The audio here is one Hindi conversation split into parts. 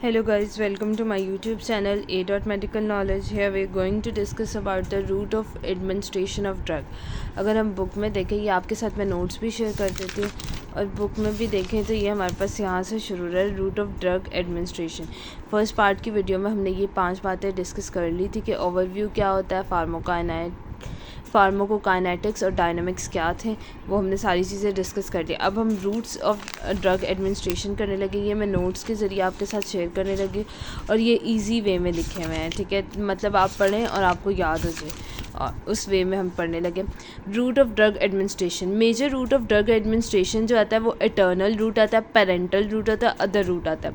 Hello guys, welcome to my YouTube channel A. Medical Knowledge. Here we are going to discuss about the route of administration of drug. अगर हम बुक में देखें, ये आपके साथ मैं नोट्स भी शेयर कर देती हूँ, और बुक में भी देखें तो ये हमारे पास यहाँ से शुरू है route of drug administration. First part की वीडियो में हमने ये 5 बातें डिस्कस कर ली थी कि ओवरव्यू क्या होता है, फार्माकोकाइनेटिक्स और डायनामिक्स क्या थे, वो हमने सारी चीज़ें डिस्कस कर दी। अब हम रूट्स ऑफ ड्रग एडमिनिस्ट्रेशन करने लगे। ये मैं नोट्स के ज़रिए आपके साथ शेयर करने लगी और ये इजी वे में लिखे हुए हैं, ठीक है। मतलब आप पढ़ें और आपको याद हो जाए, और उस वे में हम पढ़ने लगे। Route of drug administration, major route of drug administration जो आता है वो एटर्नल रूट आता है, पेरेंटल रूट आता है, अदर रूट आता है।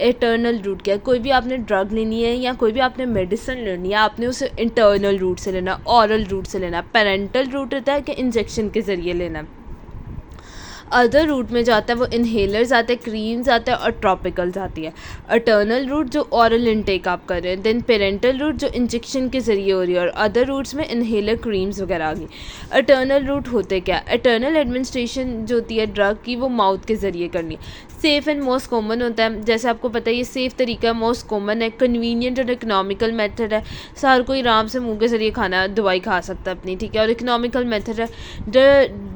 एटर्नल रूट क्या है? कोई भी आपने ड्रग लेनी है या कोई भी आपने मेडिसिन लेनी है, आपने उसे इंटरनल रूट से लेना, ऑरल रूट से लेना। पेरेंटल रूट होता है कि इंजेक्शन के ज़रिए लेना। अदर रूट में जो आता है वो इन्हेलर्स आते हैं, क्रीम्स आते हैं और ट्रॉपिकल्स आती है। अटर्नल रूट जो ऑरल इनटेक आप कर रहे हैं, देन पेरेंटल रूट जो इंजेक्शन के ज़रिए हो रही है, और अदर रूट्स में इन्हेलर क्रीम्स वगैरह आ गई। अटर्नल रूट होते क्या? अटर्नल एडमिनिस्ट्रेशन जो होती है ड्रग की, वो माउथ के ज़रिए करनी है। सेफ़ एंड मोस्ट कॉमन होता है, जैसे आपको पता है ये सेफ़ तरीका है, मोस्ट कॉमन है, कन्वीनियंट और इकोनॉमिकल मेथड है। हर कोई आराम से मुंह के ज़रिए खाना दवाई खा सकता है अपनी, ठीक है। और इकोनॉमिकल मेथड है।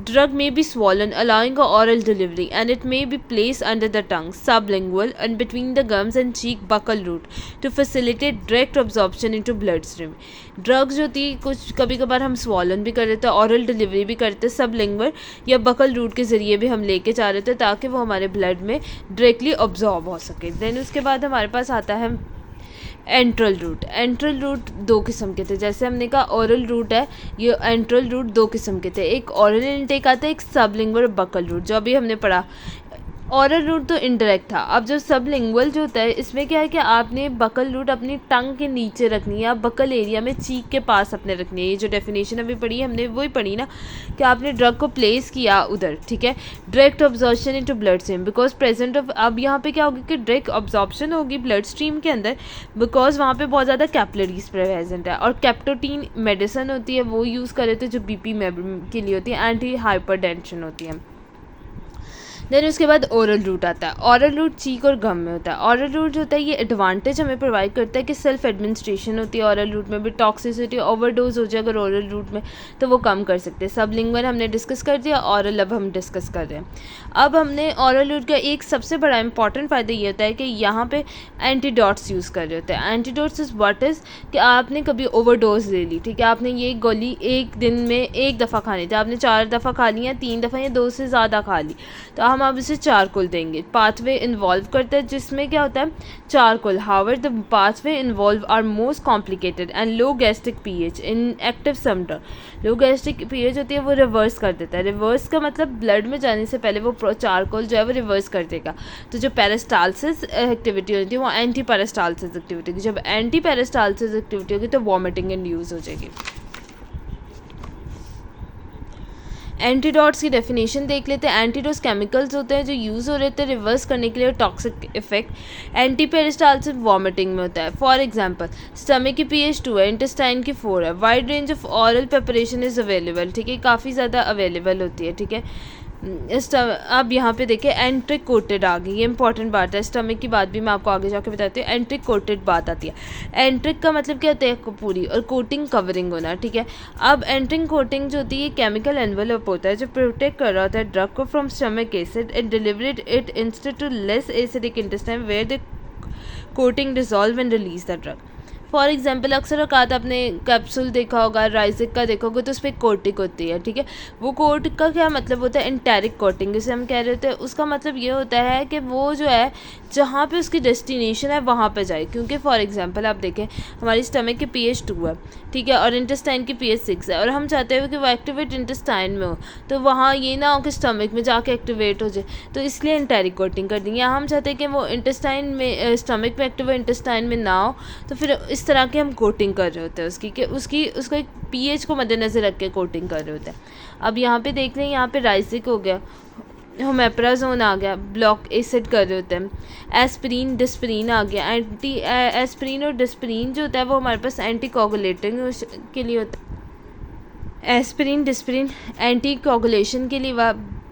Drug may be swollen, allowing a oral delivery, and it may be placed under the tongue, sublingual, and between the gums and cheek buccal root to facilitate direct absorption into bloodstream. Drugs जो थी कुछ कभी कभार हम स्वॉलन भी कर रहे थे, ऑरल डिलीवरी भी करते, सबलिंगुअल या बकल रूट के ज़रिए भी हम लेके जा रहे थे ताकि वो हमारे ब्लड में डायरेक्टली ऑब्जॉर्ब हो सके। देन उसके बाद हमारे पास आता है एंट्रल रूट। एंट्रल रूट दो किस्म के थे, जैसे हमने कहा ओरल रूट है, ये एंट्रल रूट दो किस्म के थे। एक ओरल इनटेक आता है, एक सबलिंगुअल बकल रूट, जो अभी हमने पढ़ा। ऑरल रूट तो इनडायरेक्ट था। अब जो सबलिंगुअल जो होता है, इसमें क्या है कि आपने बकल रूट अपनी टंग के नीचे रखनी है, या बकल एरिया में चीक के पास अपने रखनी है। ये जो डेफिनेशन अभी पढ़ी हमने वही पढ़ी ना, कि आपने ड्रग को प्लेस किया उधर, ठीक है। Direct absorption into blood stream because present of, अब यहाँ पे क्या होगी कि डायरेक्ट ऑब्जॉर्प्शन होगी ब्लड स्ट्रीम के अंदर, बिकॉज वहाँ पे बहुत ज़्यादा कैपिलरीज प्रेजेंट है। और कैप्टोटीन मेडिसिन होती है, वो यूज़ कर रहे थे जो बीपी के लिए होती है, एंटी हाइपरटेंशन होती है। देन उसके बाद ओरल रूट आता है। ओरल रूट चीक और गम में होता है। ओरल रूट जो होता है ये एडवांटेज हमें प्रोवाइड करता है कि सेल्फ एडमिनिस्ट्रेशन होती है ओरल रूट में भी, टॉक्सिसिटी ओवरडोज हो जाए अगर ओरल रूट में तो वो कम कर सकते हैं। सबलिंगुअल हमने डिस्कस कर दिया, ओरल अब हम डिस्कस कर रहे हैं। अब हमने ओरल रूट का एक सबसे बड़ा इंपॉर्टेंट फ़ायदा ये होता है कि यहाँ पे एंटीडोट्स यूज़ कर रहे होते हैं। एंटीडोट्स इज व्हाट इज़ कि आपने कभी ओवरडोज ले ली, ठीक है, आपने ये गोली एक दिन में एक दफ़ा खानी थी, आपने 4 दफ़ा खा ली या 3 दफ़ा या 2 से ज़्यादा खा ली, तो हम अब इसे चारकोल देंगे। पाथवे इन्वॉल्व करता है जिसमें क्या होता है charcoal. However the pathway involve are most complicated and low gastric pH inactive some drug. Low gastric pH होती है वो रिवर्स कर देता है। रिवर्स का मतलब ब्लड में जाने से पहले वो चारकोल जो है वो रिवर्स कर देगा। तो जो पेरिस्टालसिस एक्टिविटी होती है वो एंटी पेरिस्टालसिस एक्टिविटी होगी। जब एंटी पेरिस्टालसिस एक्टिविटी होगी तो वॉमिटिंग इंड्यूस हो जाएगी। एंटीडोट्स की डेफिनेशन देख लेते हैं। एंटीडोट्स केमिकल्स होते हैं जो यूज़ हो रहे थे रिवर्स करने के लिए toxic effect. Anti peristalsis vomiting में होता है। फॉर एग्जांपल स्टमक की pH 2 है, इंटेस्टाइन की 4 है। Wide range of oral preparation is available, ठीक है, काफ़ी ज़्यादा अवेलेबल होती है, ठीक है। अब यहाँ पे देखिए एंट्रिक कोटेड आ गई, ये इंपॉर्टेंट बात है। स्टमक की बात भी मैं आपको आगे जाके बताती हूँ। एंट्रिक कोटेड बात आती है। एंट्रिक का मतलब क्या होता है? पूरी, और कोटिंग कवरिंग होना, ठीक है। अब एंट्रिक कोटिंग जो होती है केमिकल एनवेलप होता है जो प्रोटेक्ट कर रहा होता है ड्रग को from stomach acid and deliver it instead to less acidic intestine where the coating dissolve and release the drug. For example अक्सर औकात आपने कैप्सूल देखा होगा, राइजिक का देखा होगा, तो उस पर कोटिक होती है, ठीक है। वो कोट का क्या मतलब होता है? एंटेरिक कोटिंग जिसे हम कह रहे होते हैं। उसका मतलब ये होता है कि वो जो है जहाँ पे उसकी डेस्टिनेशन है वहाँ पे जाए। क्योंकि फॉर एग्जांपल आप देखें हमारी स्टमक की pH 2 है, ठीक है, और इंटेस्टाइन की pH 6 है, और हम चाहते हैं कि वो एक्टिवेट इंटेस्टाइन में हो, तो वहाँ ये ना हो कि स्टमक में जाके एक्टिवेट हो जाए, तो इसलिए एंटेरिक कोटिंग कर देंगे। हम चाहते हैं कि वो इंटेस्टाइन में स्टमक में एक्टिवेट इंटेस्टाइन में ना हो, तो फिर इस तरह की हम कोटिंग कर रहे होते हैं उसकी, कि उसका एक pH को मद्देनज़र रख के कोटिंग कर रहे होते हैं। अब यहाँ पे देख लें, यहाँ पे राइजिक हो गया, होमेप्राजोन आ गया, ब्लॉक एसिड कर रहे होते हैं। एस्पिरिन डिस्पिरिन आ गया। एंटी एस्पिरिन और डिस्पिरिन जो होता है वो हमारे पास एंटी कोगुलेटिंग के लिए होता है। एस्पिरिन डिस्पिरिन एंटी कोगुलेशन के लिए,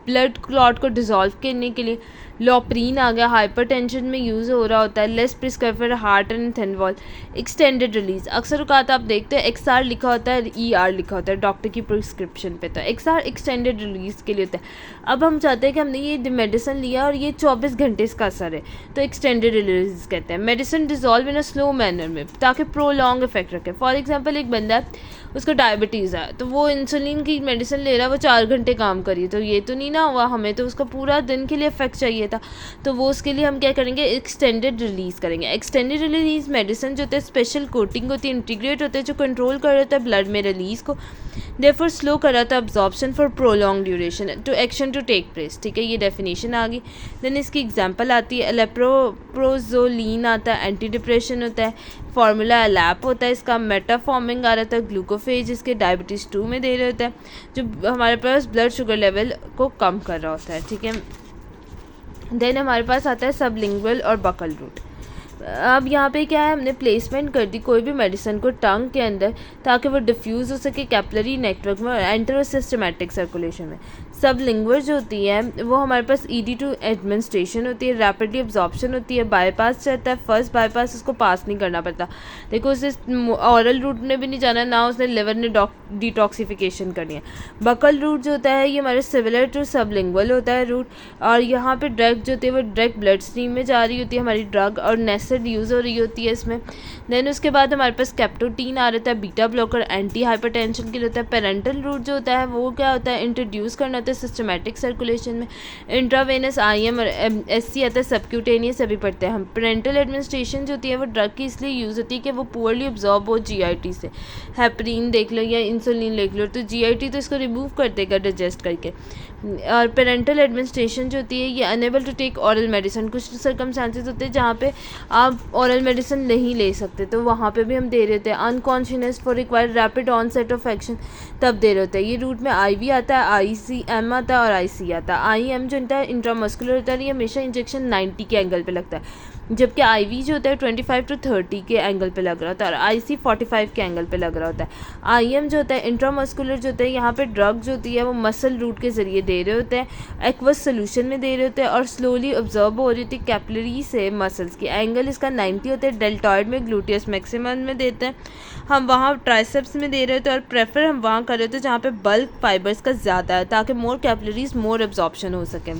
ब्लड क्लॉट को डिज़ोल्व करने के लिए। लॉपरीन आ गया, हाइपरटेंशन में यूज़ हो रहा होता है, less prescribe for heart and thin wall. Extended release, अक्सर औकात आप देखते हैं XR लिखा होता है, ER लिखा होता है डॉक्टर की प्रिस्क्रिप्शन पे, तो XR एक्सटेंडेड रिलीज के लिए होता है। अब हम चाहते हैं कि हमने ये मेडिसिन लिया और ये 24 घंटे इसका असर है, तो एक्सटेंडेड रिलीज कहते हैं। Medicine dissolve in a slow manner में, ताकि प्रोलॉन्ग इफेक्ट रखे। फॉर एग्जाम्पल एक बंदा है, उसको डायबिटीज़ है, तो वो इंसुलिन की मेडिसिन ले रहा है, वो 4 घंटे काम करी, तो ये तो नहीं ना हुआ, हमें तो उसका पूरा दिन के लिए इफेक्ट चाहिए था, तो वो उसके लिए हम क्या करेंगे, एक्सटेंडेड रिलीज़ करेंगे। एक्सटेंडेड रिलीज मेडिसिन जो होता है स्पेशल कोटिंग होती है, इंटीग्रेट होता है, जो कंट्रोल कर रहा है ब्लड में रिलीज़ को, देयरफॉर स्लो कर रहा था absorption for prolong duration to action to take place. ठीक है, ये डेफिनेशन आ गई। देन इसकी एग्जांपल आती है, एलेप्रोप्रोजोलिन आता है, एंटी डिप्रेशन होता है, फार्मूला एलैप होता है, इसका मेटाफॉर्मिंग आ रहा था, ग्लूकोफेज इसके डायबिटीज़ 2 में दे रहे होता है, जो हमारे पास ब्लड शुगर लेवल को कम कर रहा होता है। ठीक है, देन हमारे पास आता है सबलिंगुअल और बकल रूट। अब यहाँ पे क्या है, हमने प्लेसमेंट कर दी कोई भी मेडिसिन को टंग के अंदर, ताकि वो डिफ्यूज़ हो सके कैपिलरी नेटवर्क में और एंटर सिस्टमैटिक सर्कुलेशन में। सबलिंगुअल जो होती है वो हमारे पास ED टू एडमिनिस्ट्रेशन होती है, रैपिडली अब्जॉर्प्शन होती है, बाईपास चलता है, फर्स्ट बाईपास उसको पास नहीं करना पड़ता। देखो उसे ऑरल रूट ने भी नहीं जाना, ना उसने लिवर ने डिटॉक्सिफिकेशन करनी है। बकल रूट जो होता है ये हमारे सिमिलर टू सबलिंगुअल होता है रूट, और यहाँ पे ड्रग जो होती है वो डायरेक्ट ब्लड स्ट्रीम में जा रही होती है हमारी ड्रग, और नेसेड यूज़ हो रही होती है इसमें। देन उसके बाद हमारे पास कैप्टोटीन आ रहा है, बीटा ब्लॉकर एंटी हाइपरटेंशन के लिए होता है। पेरेंटल रूट जो होता है वो क्या होता है, इंट्रोड्यूस करना होता है सिस्टमैटिक सर्कुलेशन में। इंट्रावेनस IM और SC आता है, सबक्यूटेनियस अभी पढ़ते हैं हम। पेरेंटल एडमिनिस्ट्रेशन जो होती है वो ड्रग की इसलिए यूज़ होती है कि वो पुअरली अब्जॉर्ब हो GIT से। हेपरीन देख लो या इंसुलिन देख लो, तो GIT तो इसको रिमूव कर देगा डाइजेस्ट करके। और पेरेंटल एडमिनिस्ट्रेशन जो होती है ये unable to take oral medicine, कुछ सर्कमस्टांसेस होते हैं जहाँ पे आप ऑरल मेडिसिन नहीं ले सकते, तो वहाँ पे भी हम दे रहे होते हैं। Unconscious for require rapid onset of action, तब दे रहे होते हैं। ये रूट में IV आता है, ICM आता है और IC आता है। IM जो होता है इंट्रामस्कुलर होता है, ये हमेशा इंजेक्शन 90 के एंगल पे लगता है, जबकि IV जो होता है 25 to 30 के एंगल पे लग रहा होता है, और IC 45 के एंगल पे लग रहा होता है। IM जो होता है इंट्रामस्कुलर जो होता है, यहाँ पे ड्रग जो होती है वो मसल रूट के ज़रिए दे रहे होते हैं, एक्वस सोल्यूशन में दे रहे होते हैं, और स्लोली ऑब्जर्व हो रही होती है कैपिलरी से मसल्स की। एंगल इसका 90 होता है, डेल्टॉइड में, ग्लूटियस मैक्सिमम में देते हैं हम, वहाँ ट्राइसेप्स में दे रहे होते हैं, और प्रेफर हम वहाँ कर रहे होते हैं जहाँ पे बल्क फाइबर्स का ज़्यादा है, ताकि मोर कैपिलरीज मोर एब्जॉर्प्शन हो सके।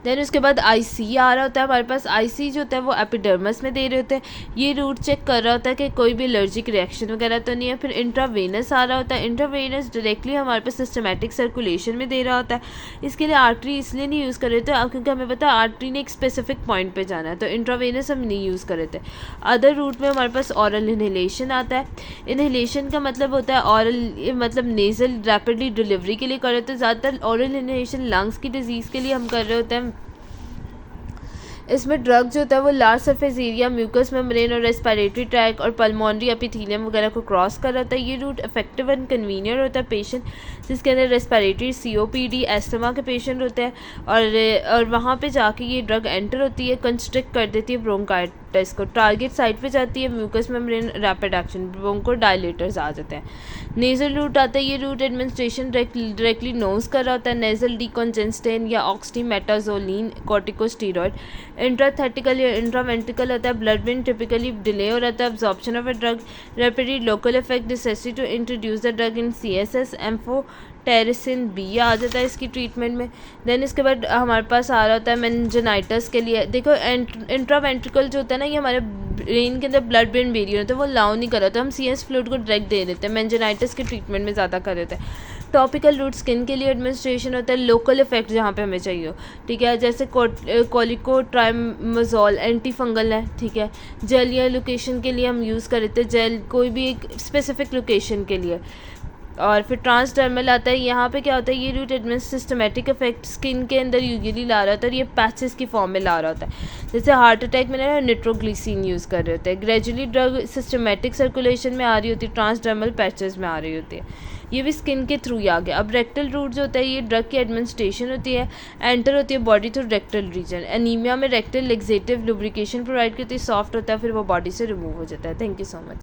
देन उसके बाद IC आ रहा होता है हमारे पास। IC जो होता है वो एपिडर्मस में दे रहे होते हैं, ये रूट चेक कर रहा होता है कि कोई भी एलर्जिक रिएक्शन वगैरह तो नहीं है। फिर इंट्रावेनस आ रहा होता है, इंट्रावेनस डायरेक्टली हमारे पास सिस्टमैटिक सर्कुलेशन में दे रहा होता है। इसके लिए आर्टरी इसलिए नहीं यूज़ कर रहे थे क्योंकि हमें पता है आर्टरी ने एक स्पेसिफिक पॉइंट पे जाना है, तो इंट्रावेनस हम नहीं यूज़ कर रहे थे। अदर रूट में हमारे पास ऑरल इनहेलेशन आता है। इनहेलेशन का मतलब होता है ऑरल, मतलब नेज़ल रैपिडली डिलीवरी के लिए कर रहे थे। ज़्यादातर ऑरल इनहेलेशन लंग्स की डिजीज़ के लिए हम कर रहे होते हैं। इसमें ड्रग जो होता है वो large surface area, mucus membrane और रेस्पिरेटरी ट्रैक और पल्मोनरी एपिथेलियम वगैरह को क्रॉस कर रहा होता है। ये रूट इफेक्टिव एंड कन्वीनियंट होता है पेशेंट जिसके अंदर रेस्पिरेटरी COPD एस्थमा के पेशेंट होते हैं, और वहाँ पे जाके ये ड्रग एंटर होती है, कंस्ट्रिक्ट कर देती है ब्रोंकाइटिस को, टारगेट साइट पे जाती है, mucous membrane rapid action, bronchodilators आ जाते हैं। नेज़ल रूट आता है, ये रूट एडमिनिस्ट्रेशन डायरेक्टली नोज कर रहा होता है, नेज़ल डीकॉन्जेस्टेंट या ऑक्सीमेटाजोलिन कॉर्टिकोस्टेरॉइड। इंट्राथेटिकल या इंट्रावेंट्रिकल होता है, ब्लड में टिपिकली डिले हो रहता है absorption of a drug, rapidly local effect necessity to introduce the drug in CSS। Amphotericin B आ जाता है इसकी ट्रीटमेंट में। देन इसके बाद हमारे पास आ रहा होता है मेनिंजाइटिस के लिए। देखो इंट्रावेंट्रिकल जो होता है ना, ये हमारे ब्रेन के अंदर ब्लड ब्रेन बैरियर होता है, वो अलाउ नहीं कर रहा था, हम CS फ्लूइड को डायरेक्ट दे देते हैं, मेनिंजाइटिस के ट्रीटमेंट में ज़्यादा कर देते हैं। टॉपिकल रूट स्किन के लिए एडमिनिस्ट्रेशन होता है, लोकल इफेक्ट जहाँ पे हमें चाहिए हो, ठीक है, जैसे कोलिकोट्राइमोजोल एंटी फंगल है, ठीक है। जेल या लोकेशन के लिए हम यूज़ कर रहे थे, जेल कोई भी एक स्पेसिफिक लोकेशन के लिए। और फिर ट्रांसडर्मल आता है, यहाँ पे क्या होता है, ये route administer systematic effect skin के अंदर यूजुअली ला रहा होता है, और ये पैचेस की फॉर्म में ला रहा होता है। जैसे हार्ट अटैक में ना निट्रोग्लिसिन यूज़ कर रहे होते हैं। ग्रेजुअली ड्रग सिस्टमेटिक सर्कुलेशन में आ रही होती है, ट्रांसडर्मल पैचेस में आ रही होती है, ये भी स्किन के थ्रू ही आ गया। अब रेक्टल रूट जो होता है, ये ड्रग की एडमिनिस्ट्रेशन होती है, एंटर होती है body through rectal region. Enema में रेक्टल लेक्सेटिव लुब्रिकेशन प्रोवाइड करती है, सॉफ्ट होता है, फिर वो बॉडी से रिमूव हो जाता है। Thank you so much.